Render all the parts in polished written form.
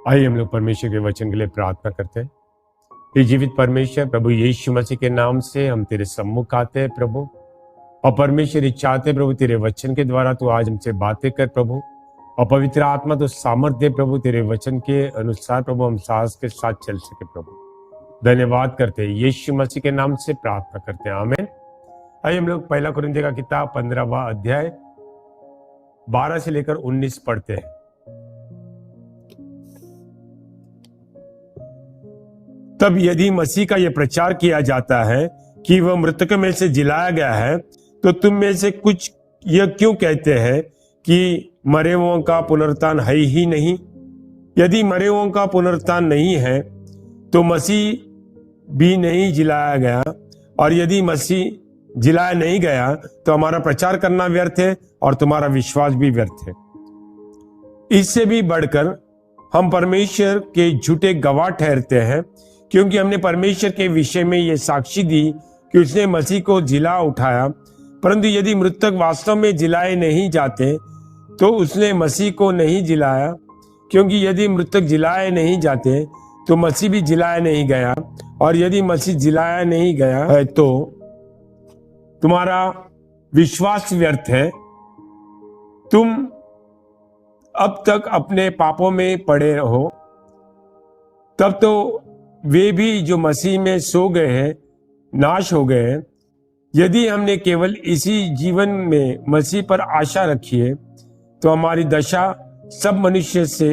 आइए हम लोग परमेश्वर के वचन के लिए प्रार्थना करते हैं। हे जीवित परमेश्वर, प्रभु यीशु मसीह के नाम से हम तेरे सम्मुख आते हैं प्रभु। और परमेश्वर इच्छा चाहते प्रभु तेरे वचन के द्वारा तू आज हमसे बातें कर प्रभु। और पवित्र आत्मा तो सामर्थ्य दे प्रभु, तेरे वचन के अनुसार प्रभु हम साहस के साथ चल सके प्रभु। धन्यवाद करते हैं, यीशु मसीह के नाम से प्रार्थना करते हैं, आमीन। आइए हम लोग पहला कुरिन्थियों का किताब 15वां अध्याय 12 से लेकर 19 पढ़ते हैं। तब यदि मसीह का यह प्रचार किया जाता है कि वह मृतकों में से जिलाया गया है, तो तुम में से कुछ यह क्यों कहते हैं कि मरे हुओं का पुनरुत्थान है ही नहीं? यदि मरे हुओं का पुनरुत्थान नहीं है तो मसीह भी नहीं जिलाया गया, और यदि मसीह जिलाया नहीं गया तो हमारा प्रचार करना व्यर्थ है और तुम्हारा विश्वास भी व्यर्थ है। इससे भी बढ़कर हम परमेश्वर के झूठे गवाह ठहरते हैं, क्योंकि हमने परमेश्वर के विषय में यह साक्षी दी कि उसने मसीह को जिला उठाया। परंतु यदि मृतक वास्तव में जिलाए नहीं जाते तो उसने मसीह को नहीं जिलाया, क्योंकि यदि मृतक जिलाए नहीं जाते तो मसीह भी जिलाया नहीं गया, और यदि मसीह जिलाया नहीं गया है तो तुम्हारा विश्वास व्यर्थ है। तुम अब तक अपने पापों में पड़े रहो। तब तो वे भी जो मसीह में सो गए हैं नाश हो गए हैं। यदि हमने केवल इसी जीवन में मसीह पर आशा रखी है तो हमारी दशा सब मनुष्य से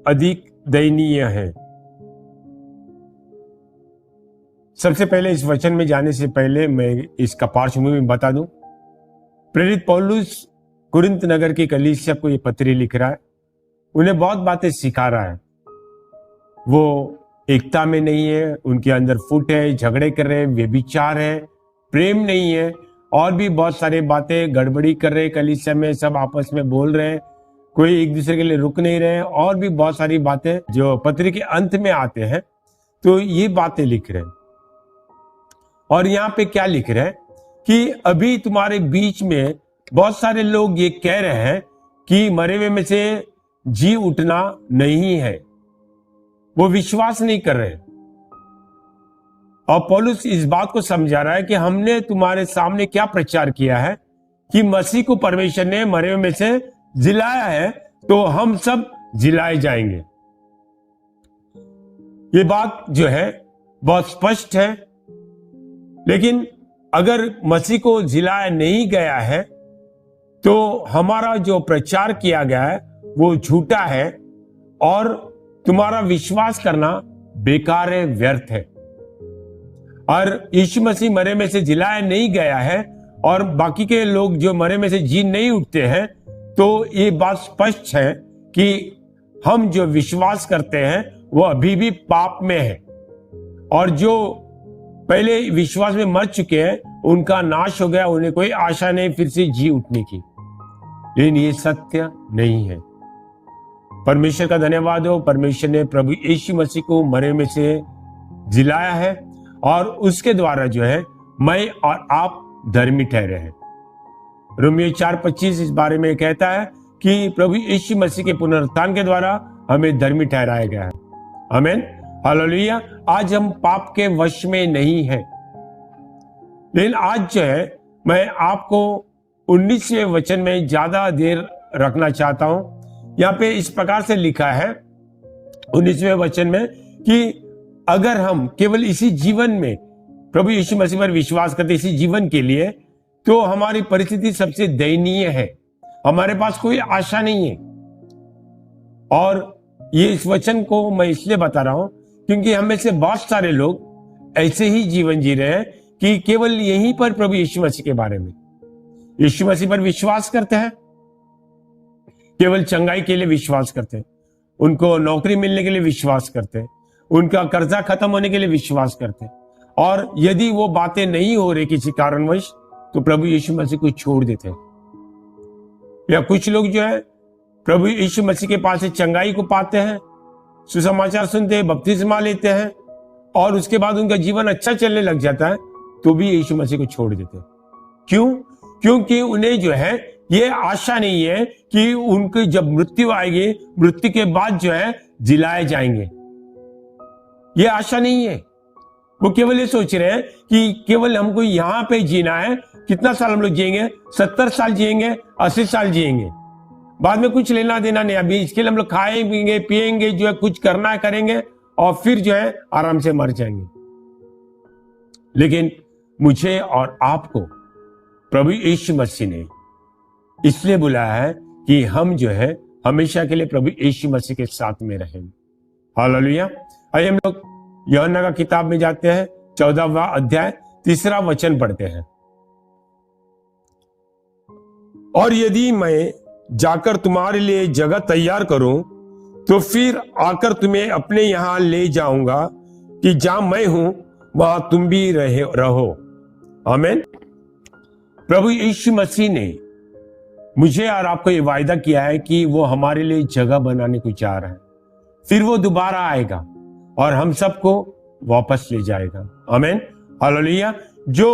अधिक दयनीय है। सबसे पहले इस वचन में जाने से पहले मैं इसका पार्श्वभूमि बता दूं। प्रेरित पौलुस कुरिन्थ नगर की कलीसिया को ये पत्री लिख रहा है। उन्हें बहुत बातें सिखा रहा है। वो एकता में नहीं है, उनके अंदर फुट है, झगड़े कर रहे हैं, व्यभिचार है, प्रेम नहीं है, और भी बहुत सारी बातें गड़बड़ी कर रहे हैं कलीसिया में। सब आपस में बोल रहे हैं, कोई एक दूसरे के लिए रुक नहीं रहे हैं, और भी बहुत सारी बातें जो पत्री के अंत में आते हैं। तो ये बातें लिख रहे हैं। और यहाँ पे क्या लिख रहे हैं कि अभी तुम्हारे बीच में बहुत सारे लोग ये कह रहे हैं कि मरे हुए में से जी उठना नहीं है। वो विश्वास नहीं कर रहे। और पौलुस इस बात को समझा रहा है कि हमने तुम्हारे सामने क्या प्रचार किया है कि मसीह को परमेश्वर ने मरे हुए में से जिलाया है, तो हम सब जिलाए जाएंगे। ये बात जो है बहुत स्पष्ट है। लेकिन अगर मसीह को जिलाया नहीं गया है तो हमारा जो प्रचार किया गया है वो झूठा है, और तुम्हारा विश्वास करना बेकार है, व्यर्थ है। और यीशु मसीह मरे में से जिलाया नहीं गया है, और बाकी के लोग जो मरे में से जी नहीं उठते हैं, तो ये बात स्पष्ट है कि हम जो विश्वास करते हैं वो अभी भी पाप में है, और जो पहले विश्वास में मर चुके हैं उनका नाश हो गया, उन्हें कोई आशा नहीं फिर से जी उठने की। लेकिन ये सत्य नहीं है। परमेश्वर का धन्यवाद हो, परमेश्वर ने प्रभु यीशु मसीह को मरे में से जिलाया है, और उसके द्वारा जो है मैं और आप धर्मी ठहरे हैं। रोमियो 4:25 इस बारे में कहता है कि प्रभु यीशु मसीह के पुनरुत्थान के द्वारा हमें धर्मी ठहराया गया है। आमीन, हालेलुया। आज हम पाप के वश में नहीं है। लेकिन आज जो है मैं आपको 19वें वचन में ज्यादा देर रखना चाहता हूं। यहाँ पे इस प्रकार से लिखा है 19वें वचन में कि अगर हम केवल इसी जीवन में प्रभु यीशु मसीह पर विश्वास करते इसी जीवन के लिए, तो हमारी परिस्थिति सबसे दयनीय है। हमारे पास कोई आशा नहीं है। और ये इस वचन को मैं इसलिए बता रहा हूं क्योंकि हमें से बहुत सारे लोग ऐसे ही जीवन जी रहे हैं कि केवल यहीं पर प्रभु यीशु मसीह के बारे में, यीशु मसीह पर विश्वास करते हैं, केवल चंगाई के लिए विश्वास करते हैं, उनको नौकरी मिलने के लिए विश्वास करते हैं, उनका कर्जा खत्म होने के लिए विश्वास करते हैं, और यदि वो बातें नहीं हो रही किसी कारणवश तो प्रभु यीशु मसीह को छोड़ देते हैं। या कुछ लोग जो है प्रभु यीशु मसीह के पास से चंगाई को पाते हैं, सुसमाचार सुनते हैं, बपतिस्मा लेते हैं, और उसके बाद उनका जीवन अच्छा चलने लग जाता है, तो भी यीशु मसीह को छोड़ देते हैं। क्यों? क्योंकि उन्हें जो है ये आशा नहीं है कि उनकी जब मृत्यु आएगी, मृत्यु के बाद जो है जिलाए जाएंगे। ये आशा नहीं है। वो केवल ये सोच रहे हैं कि केवल हमको यहां पे जीना है। कितना साल हम लोग जिएंगे? 70 साल जिएंगे, 80 साल जिएंगे, बाद में कुछ लेना देना नहीं। अभी इसके लिए हम लोग खाएंगे पिएंगे, जो है कुछ करना है करेंगे, और फिर जो है आराम से मर जाएंगे। लेकिन मुझे और आपको प्रभु यीशु मसीह ने इसलिए बुलाया है कि हम जो है हमेशा के लिए प्रभु यीशु मसीह के साथ में रहें। हालेलुया। आइए हम लोग यूहन्ना का किताब में जाते हैं, 14वां अध्याय 3 वचन पढ़ते हैं। और यदि मैं जाकर तुम्हारे लिए जगह तैयार करूं, तो फिर आकर तुम्हें अपने यहां ले जाऊंगा कि जहां मैं हूं वहां तुम भी रहो। आमीन। प्रभु यीशु मसीह ने मुझे और आपको ये वायदा किया है कि वो हमारे लिए जगह बनाने को जा रहा है। फिर वो दोबारा आएगा और हम सबको वापस ले जाएगा। आमीन। हालेलुया। जो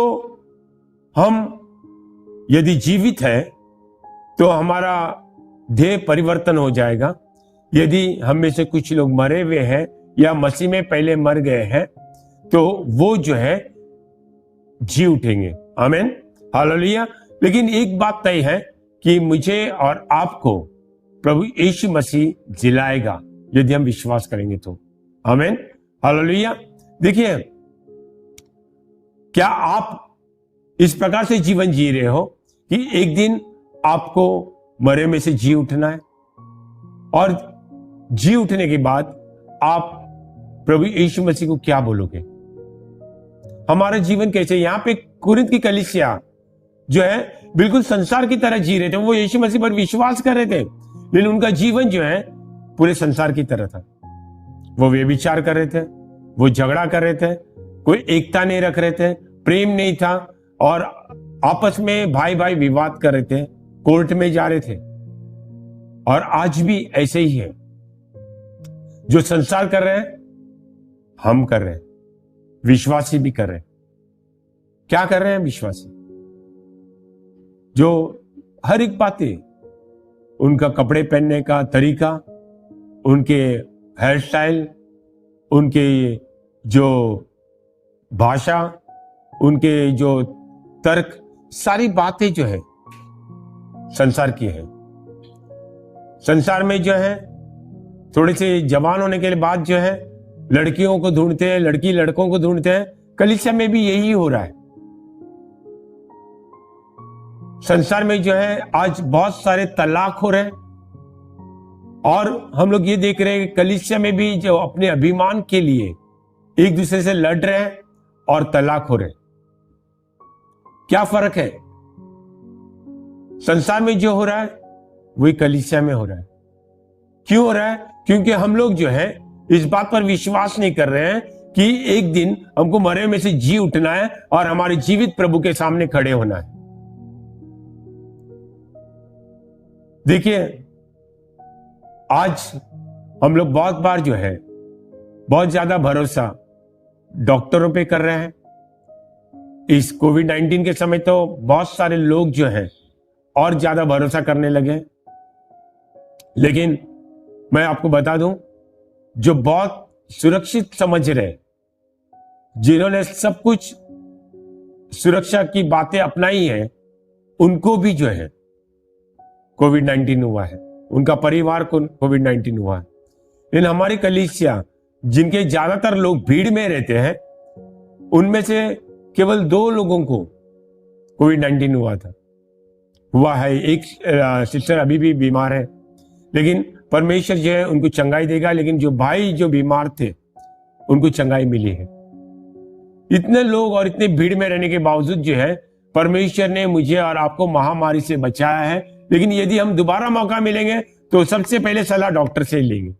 हम यदि जीवित है तो हमारा देह परिवर्तन हो जाएगा। यदि हम में से कुछ लोग मरे हुए हैं या मसीह में पहले मर गए हैं, तो वो जो है जी उठेंगे। आमीन। हालेलुया। लेकिन एक बात तय है कि मुझे और आपको प्रभु यीशु मसीह जिलाएगा यदि हम विश्वास करेंगे तो। आमीन। हालेलुया। देखिए, क्या आप इस प्रकार से जीवन जी रहे हो कि एक दिन आपको मरे में से जी उठना है, और जी उठने के बाद आप प्रभु यीशु मसीह को क्या बोलोगे? हमारा जीवन कैसे? यहां पे कुरिन्थ की कलीसिया जो है बिल्कुल संसार की तरह जी रहे थे। वो यीशु मसीह पर विश्वास कर रहे थे, लेकिन उनका जीवन जो है पूरे संसार की तरह था। वो व्यभिचार कर रहे थे, वो झगड़ा कर रहे थे, कोई एकता नहीं रख रहे थे, प्रेम नहीं था, और आपस में भाई भाई विवाद कर रहे थे, कोर्ट में जा रहे थे। और आज भी ऐसे ही है। जो संसार कर रहे हैं हम कर रहे हैं, विश्वासी भी कर रहे हैं। क्या कर रहे हैं विश्वासी? जो हर एक बातें, उनका कपड़े पहनने का तरीका, उनके हेयर स्टाइल, उनके जो भाषा, उनके जो तर्क, सारी बातें जो है संसार की है। संसार में जो है थोड़े से जवान होने के बाद जो है लड़कियों को ढूंढते हैं, लड़की लड़कों को ढूंढते हैं। कलीसिया में भी यही हो रहा है। संसार में जो है आज बहुत सारे तलाक हो रहे हैं, और हम लोग ये देख रहे हैं कि कलीसिया में भी जो अपने अभिमान के लिए एक दूसरे से लड़ रहे हैं और तलाक हो रहे हैं। क्या फर्क है? संसार में जो हो रहा है वही कलीसिया में हो रहा है। क्यों हो रहा है? क्योंकि हम लोग जो है इस बात पर विश्वास नहीं कर रहे हैं कि एक दिन हमको मरे में से जी उठना है और हमारे जीवित प्रभु के सामने खड़े होना है। देखिए, आज हम लोग बहुत बार जो है बहुत ज्यादा भरोसा डॉक्टरों पे कर रहे हैं। इस कोविड-19 के समय तो बहुत सारे लोग जो है और ज्यादा भरोसा करने लगे। लेकिन मैं आपको बता दूं, जो बहुत सुरक्षित समझ रहे, जिन्होंने सब कुछ सुरक्षा की बातें अपनाई हैं, उनको भी जो है कोविड-19 हुआ है, उनका परिवार को कोविड-19 हुआ है। लेकिन हमारी कलीसिया, जिनके ज्यादातर लोग भीड़ में रहते हैं, उनमें से केवल 2 लोगों को कोविड-19 हुआ है। एक सिस्टर अभी भी बीमार है, लेकिन परमेश्वर जो है उनको चंगाई देगा। लेकिन जो भाई जो बीमार थे उनको चंगाई मिली है। इतने लोग और इतने भीड़ में रहने के बावजूद जो है परमेश्वर ने मुझे और आपको महामारी से बचाया है। लेकिन यदि हम दोबारा मौका मिलेंगे तो सबसे पहले सलाह डॉक्टर से ही लेंगे।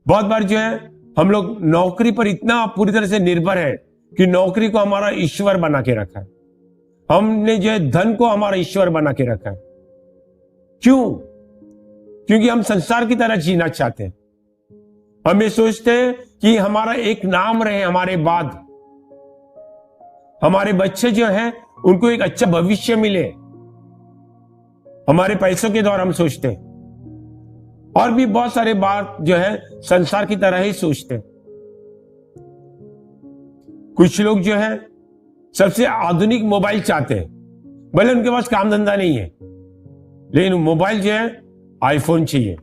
बहुत बार जो है हम लोग नौकरी पर इतना पूरी तरह से निर्भर है कि नौकरी को हमारा ईश्वर बना के रखा है। हमने जो है धन को हमारा ईश्वर बना के रखा है। क्यों? क्योंकि हम संसार की तरह जीना चाहते हैं। हम ये सोचते हैं कि हमारा एक नाम रहे हमारे बाद, हमारे बच्चे जो हैं उनको एक अच्छा भविष्य मिले, हमारे पैसों के द्वारा हम सोचते हैं, और भी बहुत सारे बात जो है संसार की तरह ही सोचते हैं। कुछ लोग जो है सबसे आधुनिक मोबाइल चाहते हैं, भले उनके पास काम धंधा नहीं है, लेकिन मोबाइल जो है आईफोन चाहिए।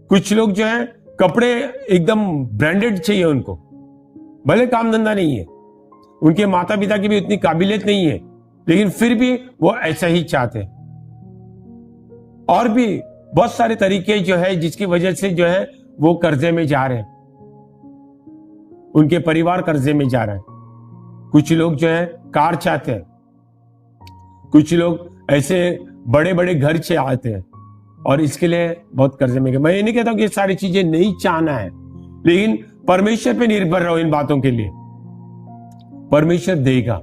कुछ लोग जो है कपड़े एकदम ब्रांडेड चाहिए उनको, भले काम धंधा नहीं है, उनके माता पिता की भी उतनी काबिलियत नहीं है, लेकिन फिर भी वो ऐसा ही चाहते हैं। और भी बहुत सारे तरीके जो है जिसकी वजह से जो है वो कर्जे में जा रहे हैं, उनके परिवार कर्जे में जा रहा है। कुछ लोग जो है कार चाहते हैं, कुछ लोग ऐसे बड़े बड़े घर चाहते हैं, और इसके लिए बहुत कर्जे में गए। मैं ये नहीं कहता कि ये सारी चीजें नहीं चाहना है, लेकिन परमेश्वर पे निर्भर रहो इन बातों के लिए, परमेश्वर देगा।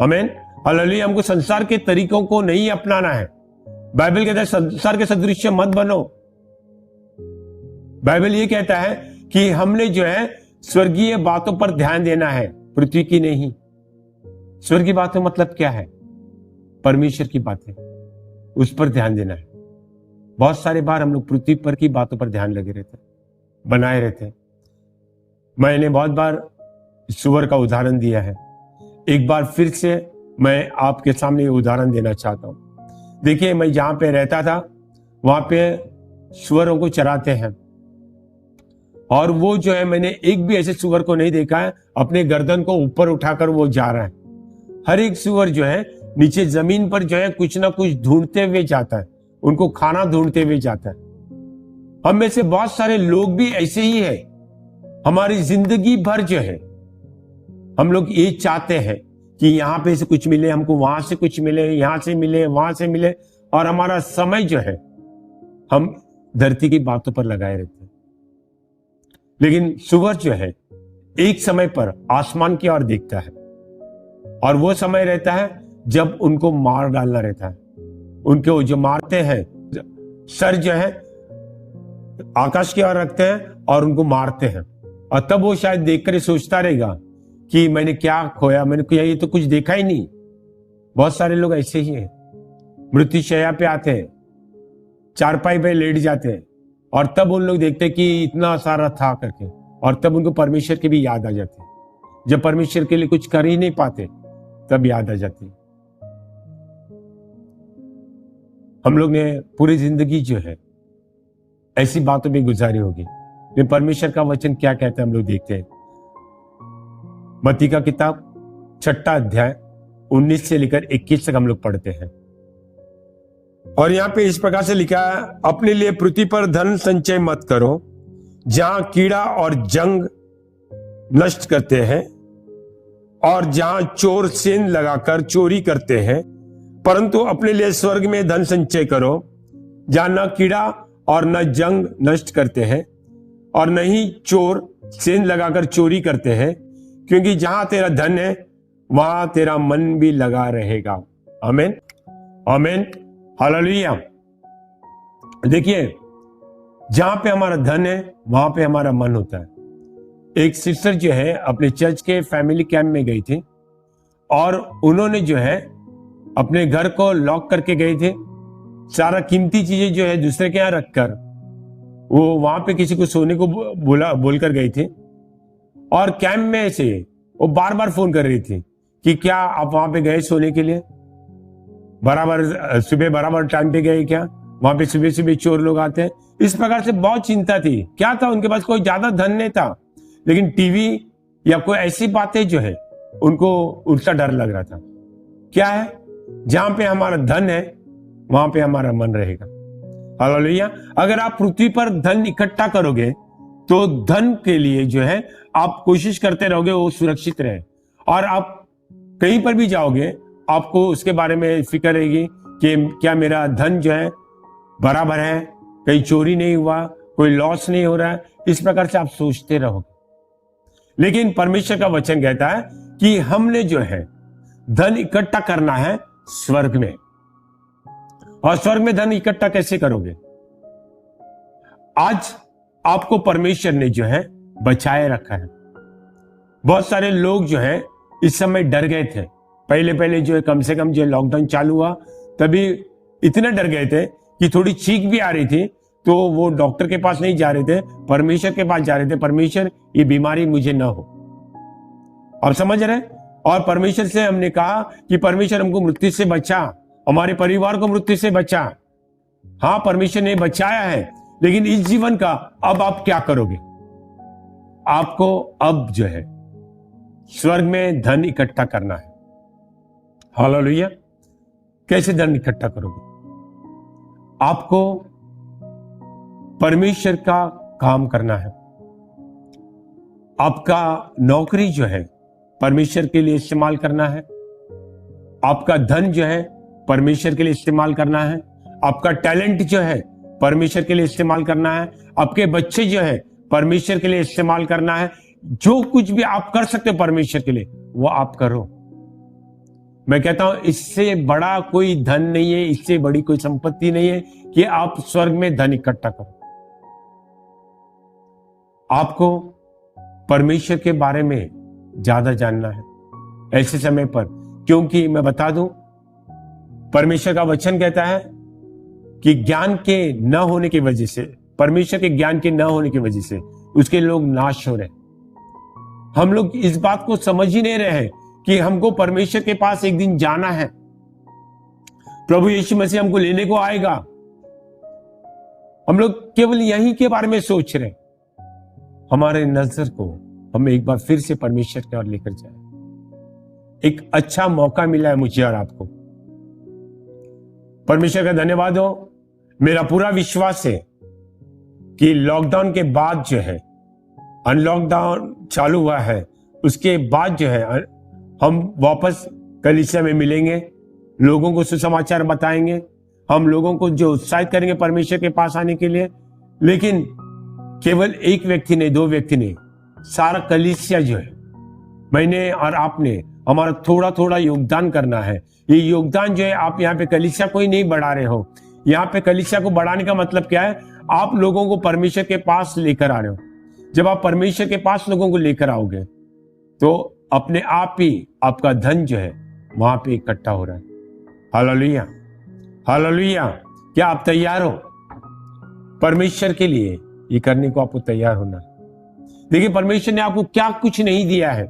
आमीन, हालेलुया। हमको संसार के तरीकों को नहीं अपनाना है। बाइबल कहता है संसार के सदृश मत बनो। बाइबल ये कहता है कि हमने जो है स्वर्गीय बातों पर ध्यान देना है, पृथ्वी की नहीं। स्वर्गीय बातों मतलब क्या है? परमेश्वर की बातें, उस पर ध्यान देना है। बहुत सारे बार हम लोग पृथ्वी पर की बातों पर ध्यान लगे रहते, बनाए रहते। मैंने बहुत बार सुअर का उदाहरण दिया है, एक बार फिर से मैं आपके सामने उदाहरण देना चाहता हूं। देखिए, मैं जहां पे रहता था वहां पे सुअरों को चराते हैं, और वो जो है मैंने एक भी ऐसे सुअर को नहीं देखा है अपने गर्दन को ऊपर उठाकर वो जा रहा है। हर एक सुअर जो है नीचे जमीन पर जो है कुछ ना कुछ ढूंढते हुए जाता है, उनको खाना ढूंढते हुए जाता है। हम में से बहुत सारे लोग भी ऐसे ही है। हमारी जिंदगी भर जो है हम लोग ये चाहते हैं कि यहां पे से कुछ मिले हमको, वहां से कुछ मिले, यहां से मिले, वहां से मिले, और हमारा समय जो है हम धरती की बातों पर लगाए रहते हैं। लेकिन सुअर जो है एक समय पर आसमान की ओर देखता है, और वो समय रहता है जब उनको मार डालना रहता है। उनको जो मारते हैं, सर जो है आकाश की ओर रखते हैं और उनको मारते हैं, और तब वो शायद देखकर सोचता रहेगा कि मैंने क्या खोया, मैंने क्या, ये तो कुछ देखा ही नहीं। बहुत सारे लोग ऐसे ही हैं, मृत्युशैया पे आते हैं, चारपाई पे लेट जाते हैं, और तब उन लोग देखते हैं कि इतना सारा था करके, और तब उनको परमेश्वर की भी याद आ जाती है। जब परमेश्वर के लिए कुछ कर ही नहीं पाते तब याद आ जाती है। हम लोग ने पूरी जिंदगी जो है ऐसी बातों में गुजारी होगी, लेकिन परमेश्वर का वचन क्या कहता है हम लोग देखते हैं। मत्ती का किताब 6 अध्याय 19 से लेकर 21 तक हम लोग पढ़ते हैं, और यहां पे इस प्रकार से लिखा है, अपने लिए पृथ्वी पर धन संचय मत करो, जहां कीड़ा और जंग नष्ट करते हैं, और जहां चोर सेंध लगाकर चोरी करते हैं, परंतु अपने लिए स्वर्ग में धन संचय करो, जहां न कीड़ा और न जंग नष्ट करते हैं, और न ही चोर सेंध लगाकर चोरी करते हैं, क्योंकि जहां तेरा धन है वहां तेरा मन भी लगा रहेगा। आमीन, आमीन, हालेलुया। देखिए, जहां पे हमारा धन है वहां पे हमारा मन होता है। एक सिस्टर जो है अपने चर्च के फैमिली कैंप में गई थी, और उन्होंने जो है अपने घर को लॉक करके गए थे, सारा कीमती चीजें जो है दूसरे के यहां रखकर वो वहां पे किसी को सोने को बोलकर गई थी। और कैंप में से वो बार बार फोन कर रही थी कि क्या आप वहां पे गए सोने के लिए, बराबर सुबह बराबर टाइम पे गए क्या, वहां पे सुबह सुबह चोर लोग आते हैं। इस प्रकार से बहुत चिंता थी। क्या था, उनके पास कोई ज्यादा धन नहीं था, लेकिन टीवी या कोई ऐसी बातें जो है उनको उल्टा डर लग रहा था। क्या है, जहां पे हमारा धन है वहां पे हमारा मन रहेगा। हालेलुया। अगर आप पृथ्वी पर धन इकट्ठा करोगे तो धन के लिए जो है आप कोशिश करते रहोगे वो सुरक्षित रहे, और आप कहीं पर भी जाओगे आपको उसके बारे में फिक्र रहेगी कि क्या मेरा धन जो है बराबर है, कहीं चोरी नहीं हुआ, कोई लॉस नहीं हो रहा है। इस प्रकार से आप सोचते रहोगे। लेकिन परमेश्वर का वचन कहता है कि हमने जो है धन इकट्ठा करना है स्वर्ग में। और स्वर्ग में धन इकट्ठा कैसे करोगे? आज आपको परमेश्वर ने जो है बचाए रखा है। बहुत सारे लोग जो है इस समय डर गए थे। पहले जो है कम से कम जो लॉकडाउन चालू हुआ तभी इतने डर गए थे कि थोड़ी चीख भी आ रही थी, तो वो डॉक्टर के पास नहीं जा रहे थे, परमेश्वर के पास जा रहे थे। परमेश्वर, ये बीमारी मुझे ना हो। आप समझ रहे? और परमेश्वर से हमने कहा कि परमेश्वर हमको मृत्यु से बचा, हमारे परिवार को मृत्यु से बचा। हाँ, परमेश्वर ने बचाया है, लेकिन इस जीवन का अब आप क्या करोगे? आपको अब जो है स्वर्ग में धन इकट्ठा करना है। हालेलुया। कैसे धन इकट्ठा करोगे? आपको परमेश्वर का काम करना है। आपका नौकरी जो है परमेश्वर के लिए इस्तेमाल करना है। आपका धन जो है परमेश्वर के लिए इस्तेमाल करना है। आपका टैलेंट जो है परमेश्वर के लिए इस्तेमाल करना है। आपके बच्चे जो है परमेश्वर के लिए इस्तेमाल करना है। जो कुछ भी आप कर सकते हो परमेश्वर के लिए, वो आप करो। मैं कहता हूं, इससे बड़ा कोई धन नहीं है, इससे बड़ी कोई संपत्ति नहीं है कि आप स्वर्ग में धन इकट्ठा करो। आपको परमेश्वर के बारे में ज्यादा जानना है ऐसे समय पर, क्योंकि मैं बता दूं, परमेश्वर का वचन कहता है कि ज्ञान के न होने की वजह से, परमेश्वर के ज्ञान के न होने की वजह से उसके लोग नाश हो रहे। हम लोग इस बात को समझ ही नहीं रहे हैं कि हमको परमेश्वर के पास एक दिन जाना है। प्रभु यीशु मसीह हमको लेने को आएगा। हम लोग केवल यहीं के बारे में सोच रहे। हमारे नजर को हम एक बार फिर से परमेश्वर की ओर लेकर जाए। एक अच्छा मौका मिला है मुझे और आपको। परमेश्वर का धन्यवाद हो। मेरा पूरा विश्वास है कि लॉकडाउन के बाद जो है, अनलॉकडाउन चालू हुआ है, उसके बाद जो है हम वापस कलीसिया में मिलेंगे, लोगों को सुसमाचार बताएंगे, हम लोगों को जो उत्साहित करेंगे परमेश्वर के पास आने के लिए। लेकिन केवल एक व्यक्ति ने, दो व्यक्ति ने, सारा कलीसिया जो है, मैंने और आपने, हमारा थोड़ा थोड़ा योगदान करना है। ये योगदान जो है, आप यहाँ पे कलीसिया को ही नहीं बढ़ा रहे हो। यहाँ पे कलीसिया को बढ़ाने का मतलब क्या है? आप लोगों को परमेश्वर के पास लेकर आ रहे हो। जब आप परमेश्वर के पास लोगों को लेकर आओगे तो अपने आप ही आपका धन जो है वहां पे इकट्ठा हो रहा है। Hallelujah, hallelujah. क्या आप तैयार हो? परमेश्वर के लिए ये करने को आपको तैयार होना है। देखिए, परमेश्वर ने आपको क्या कुछ नहीं दिया है।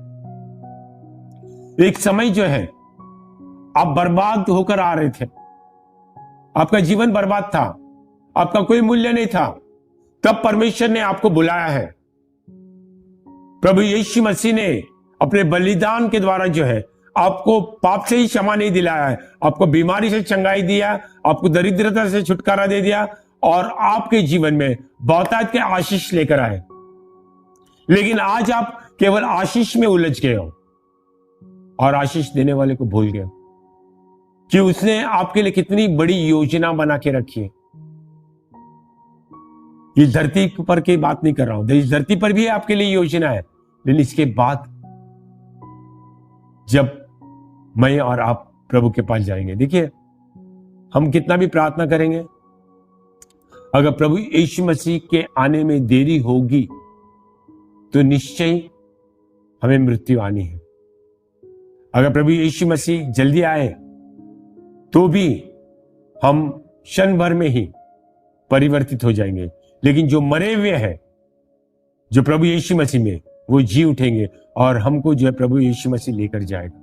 एक समय जो है आप बर्बाद होकर आ रहे थे, आपका जीवन बर्बाद था, आपका कोई मूल्य नहीं था, तब परमेश्वर ने आपको बुलाया है। प्रभु यीशु मसीह ने अपने बलिदान के द्वारा जो है आपको पाप से ही क्षमा नहीं दिलाया है, आपको बीमारी से चंगाई दिया, आपको दरिद्रता से छुटकारा दे दिया और आपके जीवन में बहुतायत के आशीष लेकर आए। लेकिन आज आप केवल आशीष में उलझ गए हो और आशीष देने वाले को भूल गए कि उसने आपके लिए कितनी बड़ी योजना बना के रखी है। इस धरती पर की बात नहीं कर रहा हूं, इस धरती पर भी आपके लिए योजना है, लेकिन इसके बाद जब मैं और आप प्रभु के पास जाएंगे, देखिए, हम कितना भी प्रार्थना करेंगे, अगर प्रभु यीशु मसीह के आने में देरी होगी तो निश्चय हमें मृत्यु आनी है। अगर प्रभु यीशु मसीह जल्दी आए तो भी हम क्षण भर में ही परिवर्तित हो जाएंगे। लेकिन जो मरे हुए हैं, जो प्रभु यीशु मसीह में, वो जी उठेंगे और हमको जो है प्रभु यीशु मसीह लेकर जाएगा।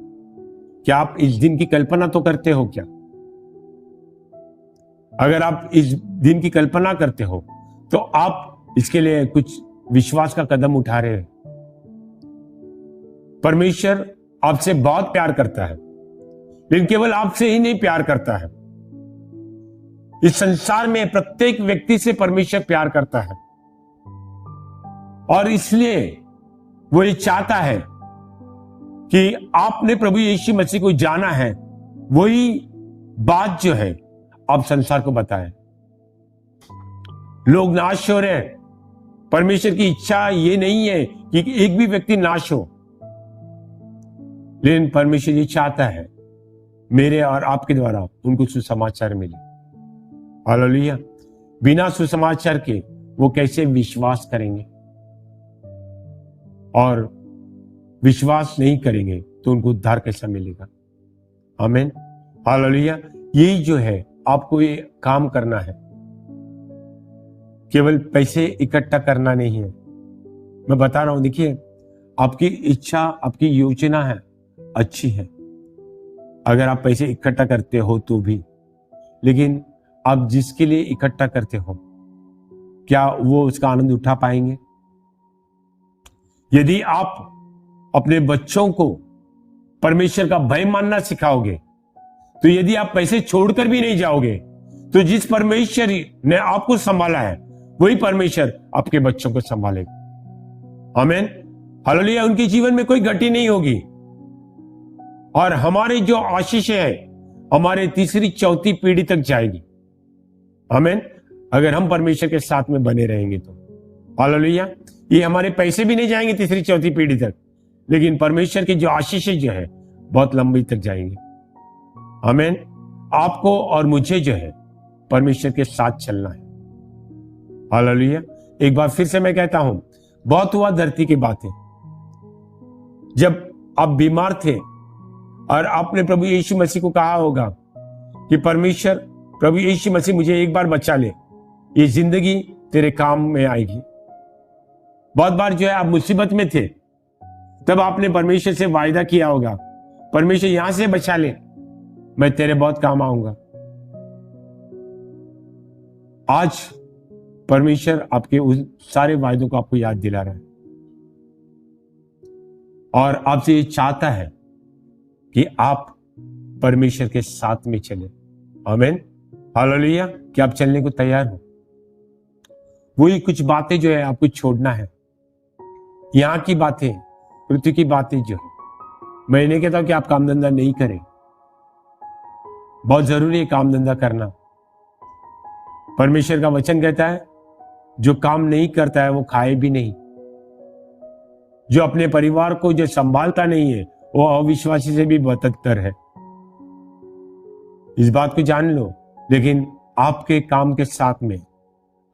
क्या आप इस दिन की कल्पना तो करते हो क्या? अगर आप इस दिन की कल्पना करते हो तो आप इसके लिए कुछ विश्वास का कदम उठा रहे हैं। परमेश्वर आपसे बहुत प्यार करता है, लेकिन केवल आपसे ही नहीं प्यार करता है। इस संसार में प्रत्येक व्यक्ति से परमेश्वर प्यार करता है और इसलिए वो ये चाहता है कि आपने प्रभु यीशु मसीह को जाना है। वही बात जो है आप संसार को बताएं। लोग नाश हो रहे हैं। परमेश्वर की इच्छा ये नहीं है कि एक भी व्यक्ति नाश हो, लेकिन परमेश्वर ये चाहता है मेरे और आपके द्वारा उनको सुसमाचार मिले। हालेलुया। बिना सुसमाचार के वो कैसे विश्वास करेंगे, और विश्वास नहीं करेंगे तो उनको उद्धार कैसा मिलेगा? आमीन, हालेलुया। यही जो है आपको ये काम करना है, केवल पैसे इकट्ठा करना नहीं है। मैं बता रहा हूं, देखिए, आपकी इच्छा, आपकी योजना है, अच्छी है, अगर आप पैसे इकट्ठा करते हो तो भी, लेकिन आप जिसके लिए इकट्ठा करते हो, क्या वो उसका आनंद उठा पाएंगे? यदि आप अपने बच्चों को परमेश्वर का भय मानना सिखाओगे, तो यदि आप पैसे छोड़कर भी नहीं जाओगे, तो जिस परमेश्वर ने आपको संभाला है, वही परमेश्वर आपके बच्चों को संभालेगा। आमीन, हालेलुया। उनके जीवन में कोई गति नहीं होगी, और हमारी जो आशीष है हमारे तीसरी चौथी पीढ़ी तक जाएगी। आमीन, अगर हम परमेश्वर के साथ में बने रहेंगे तो। हालेलुया। ये हमारे पैसे भी नहीं जाएंगे तीसरी चौथी पीढ़ी तक, लेकिन परमेश्वर की जो आशीषें जो है बहुत लंबी तक जाएंगी। आमीन। आपको और मुझे जो है परमेश्वर के साथ चलना है। हालेलुया। एक बार फिर से मैं कहता हूं, बहुत हुआ धरती की बातें। जब आप बीमार थे और आपने प्रभु यीशु मसीह को कहा होगा कि परमेश्वर, प्रभु यीशु मसीह मुझे एक बार बचा ले, ये जिंदगी तेरे काम में आएगी। बहुत बार जो है आप मुसीबत में थे, तब आपने परमेश्वर से वायदा किया होगा, परमेश्वर यहां से बचा ले, मैं तेरे बहुत काम आऊंगा। आज परमेश्वर आपके उस सारे वायदों को आपको याद दिला रहा है, और आपसे ये चाहता है कि आप परमेश्वर के साथ में चले। आमीन, हालेलुया। कि आप चलने को तैयार हो? वही कुछ बातें जो है आपको छोड़ना है, यहां की बातें, पृथ्वी की बातें जो है। मैं नहीं कहता कि आप काम धंधा नहीं करें, बहुत जरूरी है काम धंधा करना। परमेश्वर का वचन कहता है, जो काम नहीं करता है वो खाए भी नहीं। जो अपने परिवार को जो संभालता नहीं है, वो अविश्वासी से भी बदतर है। इस बात को जान लो। लेकिन आपके काम के साथ में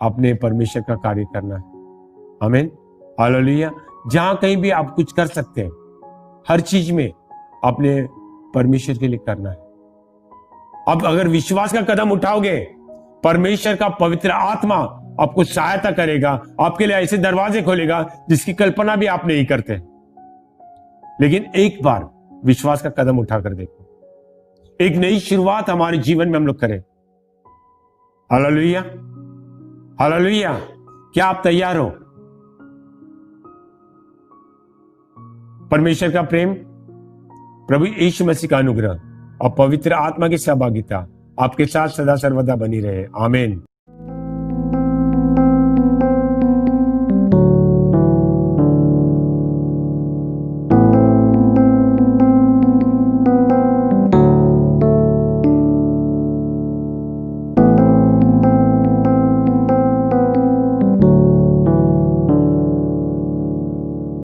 अपने परमेश्वर का कार्य करना है। आमीन, हालेलुया। जहां कहीं भी आप कुछ कर सकते हैं, हर चीज में अपने परमेश्वर के लिए करना है। अब अगर विश्वास का कदम उठाओगे, परमेश्वर का पवित्र आत्मा आपको सहायता करेगा, आपके लिए ऐसे दरवाजे खोलेगा जिसकी कल्पना भी आप नहीं करते। लेकिन एक बार विश्वास का कदम उठाकर देखो, एक नई शुरुआत हमारे जीवन में हम लोग करें। Hallelujah, hallelujah. क्या आप तैयार हो? परमेश्वर का प्रेम, प्रभु यीशु मसीह का अनुग्रह और पवित्र आत्मा की सहभागिता आपके साथ सदा सर्वदा बनी रहे। आमीन।